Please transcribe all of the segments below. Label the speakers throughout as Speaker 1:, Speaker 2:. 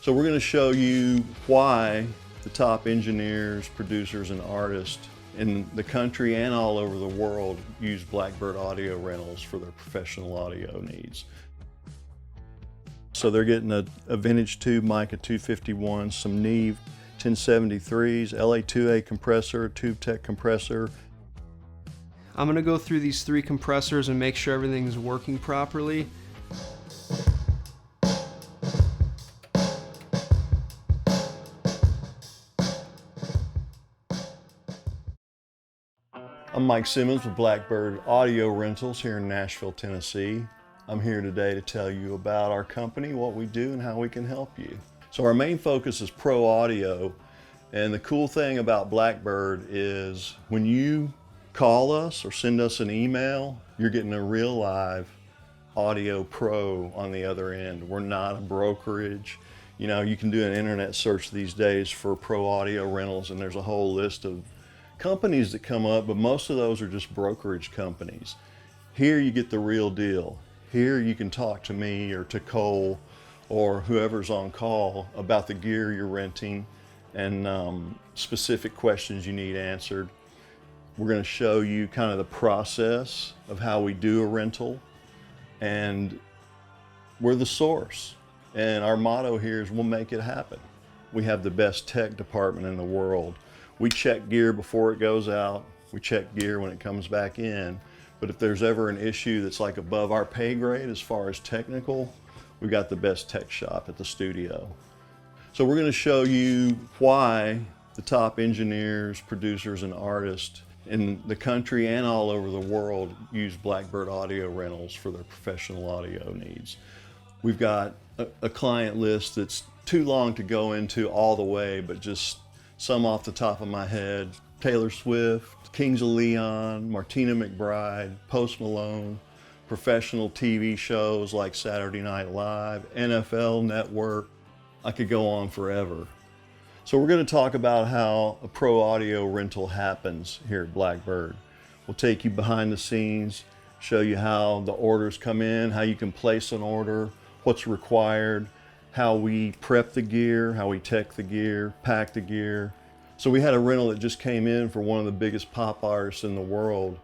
Speaker 1: So we're going to show you why the top engineers, producers, and artists in the country and all over the world use Blackbird Audio Rentals for their professional audio needs. So they're getting a vintage tube mic, a 251, some Neve 1073s, LA2A compressor, Tube Tech compressor.
Speaker 2: I'm going to go through these 3 compressors and make sure everything's working properly.
Speaker 1: I'm Mike Simmons with Blackbird Audio Rentals here in Nashville, Tennessee. I'm here today to tell you about our company, what we do, and how we can help you. So our main focus is pro audio, and the cool thing about Blackbird is when you call us or send us an email, you're getting a real live audio pro on the other end. We're not a brokerage. You know, you can do an internet search these days for pro audio rentals, and there's a whole list of companies that come up, but most of those are just brokerage companies. Here you get the real deal. Here you can talk to me or to Cole or whoever's on call about the gear you're renting and specific questions you need answered. We're going to show you kind of the process of how we do a rental, and we're the source. And our motto here is we'll make it happen. We have the best tech department in the world. We check gear before it goes out. We check gear when it comes back in. But if there's ever an issue that's like above our pay grade as far as technical, we've got the best tech shop at the studio. So we're going to show you why the top engineers, producers, and artists in the country and all over the world use Blackbird Audio Rentals for their professional audio needs. We've got a client list that's too long to go into all the way, but just some off the top of my head: Taylor Swift, Kings of Leon, Martina McBride, Post Malone, professional TV shows like Saturday Night Live, NFL Network. I could go on forever. So we're going to talk about how a pro audio rental happens here at Blackbird. We'll take you behind the scenes, show you how the orders come in, how you can place an order, what's required, how we prep the gear, how we tech the gear, pack the gear. So we had a rental that just came in for one of the biggest pop artists in the world.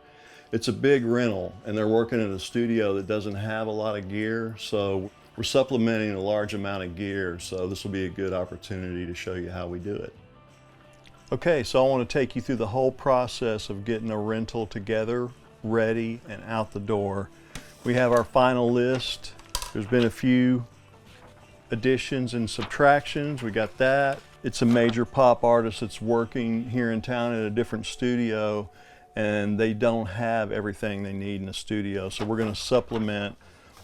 Speaker 1: It's a big rental, and they're working in a studio that doesn't have a lot of gear, so we're supplementing a large amount of gear, so this will be a good opportunity to show you how we do it. Okay, so I want to take you through the whole process of getting a rental together, ready, and out the door. We have our final list. There's been a few additions and subtractions. We got that. It's a major pop artist that's working here in town at a different studio, and they don't have everything they need in the studio, so we're going to supplement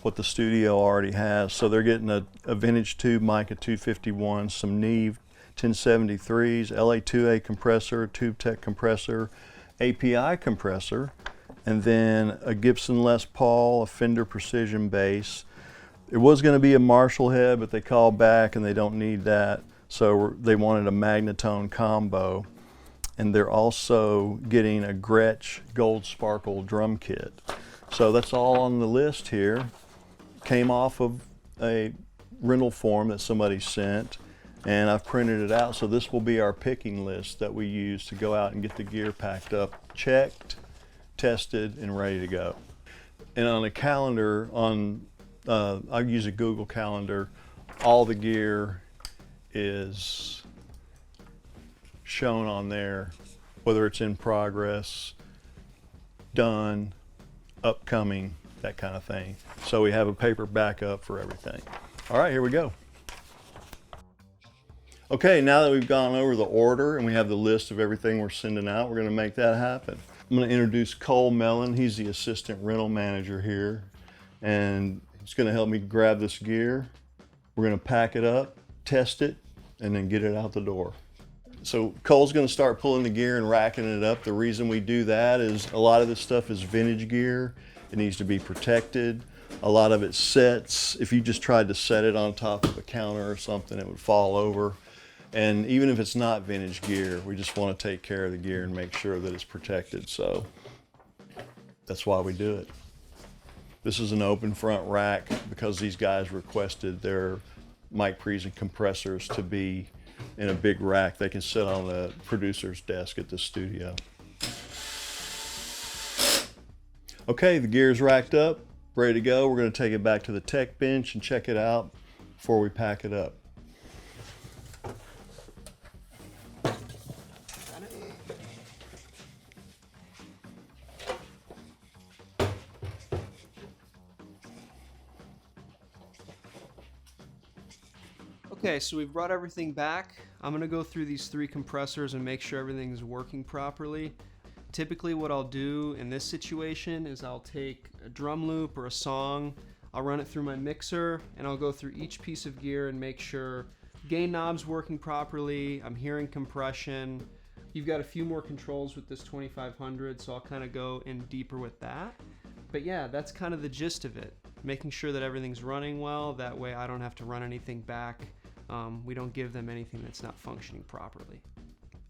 Speaker 1: what the studio already has. So they're getting a vintage tube mic, a 251, some Neve 1073s, LA2A compressor, Tube Tech compressor, API compressor, and then a Gibson Les Paul, a Fender Precision bass. It was going to be a Marshall head, but they called back and they don't need that. So they wanted a Magnetone combo. And they're also getting a Gretsch Gold Sparkle drum kit. So that's all on the list here. Came off of a rental form that somebody sent, and I've printed it out. So this will be our picking list that we use to go out and get the gear packed up, checked, tested, and ready to go. And on a calendar, I use a Google Calendar, all the gear is shown on there, whether it's in progress, done, upcoming, that kind of thing. So we have a paper backup for everything. All right, here we go. Okay, now that we've gone over the order and we have the list of everything we're sending out, we're going to make that happen. I'm going to introduce Cole Mellon. He's the assistant rental manager here, and he's going to help me grab this gear. We're going to pack it up, test it, and then get it out the door. So Cole's going to start pulling the gear and racking it up. The reason we do that is a lot of this stuff is vintage gear. It needs to be protected. A lot of it sets. If you just tried to set it on top of a counter or something, it would fall over. And even if it's not vintage gear, we just want to take care of the gear and make sure that it's protected. So that's why we do it. This is an open front rack because these guys requested their mic pre's and compressors to be in a big rack. They can sit on the producer's desk at the studio. Okay, the gear's racked up, ready to go. We're going to take it back to the tech bench and check it out before we pack it up.
Speaker 2: Okay, so we've brought everything back. I'm gonna go through these 3 compressors and make sure everything's working properly. Typically what I'll do in this situation is I'll take a drum loop or a song, I'll run it through my mixer, and I'll go through each piece of gear and make sure gain knob's working properly, I'm hearing compression. You've got a few more controls with this 2500, so I'll kind of go in deeper with that. But yeah, that's kind of the gist of it. Making sure that everything's running well, that way I don't have to run anything back. We don't give them anything that's not functioning properly.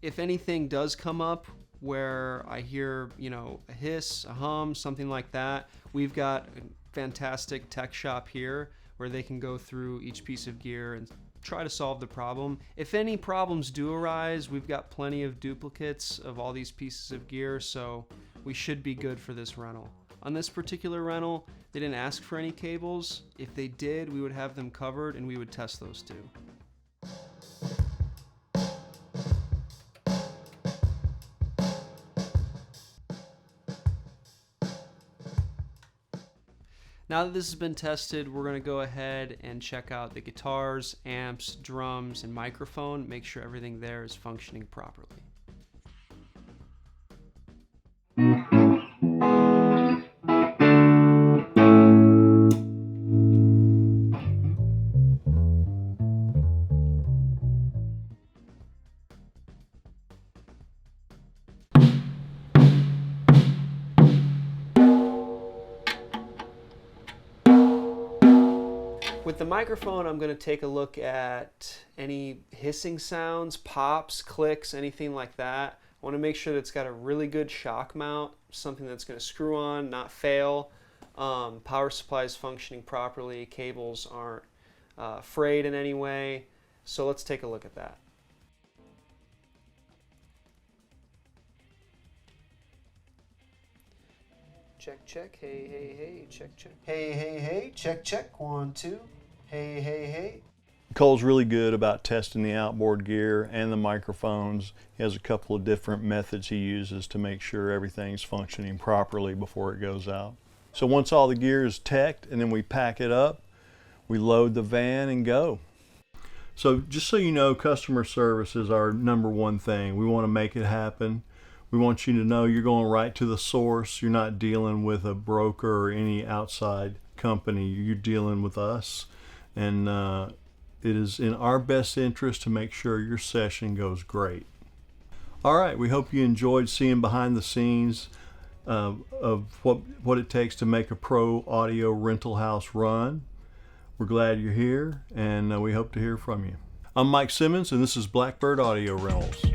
Speaker 2: If anything does come up where I hear, a hiss, a hum, something like that, we've got a fantastic tech shop here where they can go through each piece of gear and try to solve the problem. If any problems do arise, we've got plenty of duplicates of all these pieces of gear, so we should be good for this rental. On this particular rental, they didn't ask for any cables. If they did, we would have them covered and we would test those too. Now that this has been tested, we're going to go ahead and check out the guitars, amps, drums, and microphone, make sure everything there is functioning properly. With the microphone, I'm going to take a look at any hissing sounds, pops, clicks, anything like that. I want to make sure that it's got a really good shock mount, something that's going to screw on, not fail. Power supply is functioning properly, cables aren't frayed in any way. So let's take a look at that. Check, check, hey, hey, hey, check, check. Hey, hey, hey, check, check, 1, 2. Hey, hey, hey.
Speaker 1: Cole's really good about testing the outboard gear and the microphones. He has a couple of different methods he uses to make sure everything's functioning properly before it goes out. So once all the gear is teched and then we pack it up, we load the van and go. So just so you know, customer service is our #1 thing. We want to make it happen. We want you to know you're going right to the source. You're not dealing with a broker or any outside company. You're dealing with us. And it is in our best interest to make sure your session goes great. All right, we hope you enjoyed seeing behind the scenes of what it takes to make a pro audio rental house run. We're glad you're here, and we hope to hear from you. I'm Mike Simmons, and this is Blackbird Audio Rentals.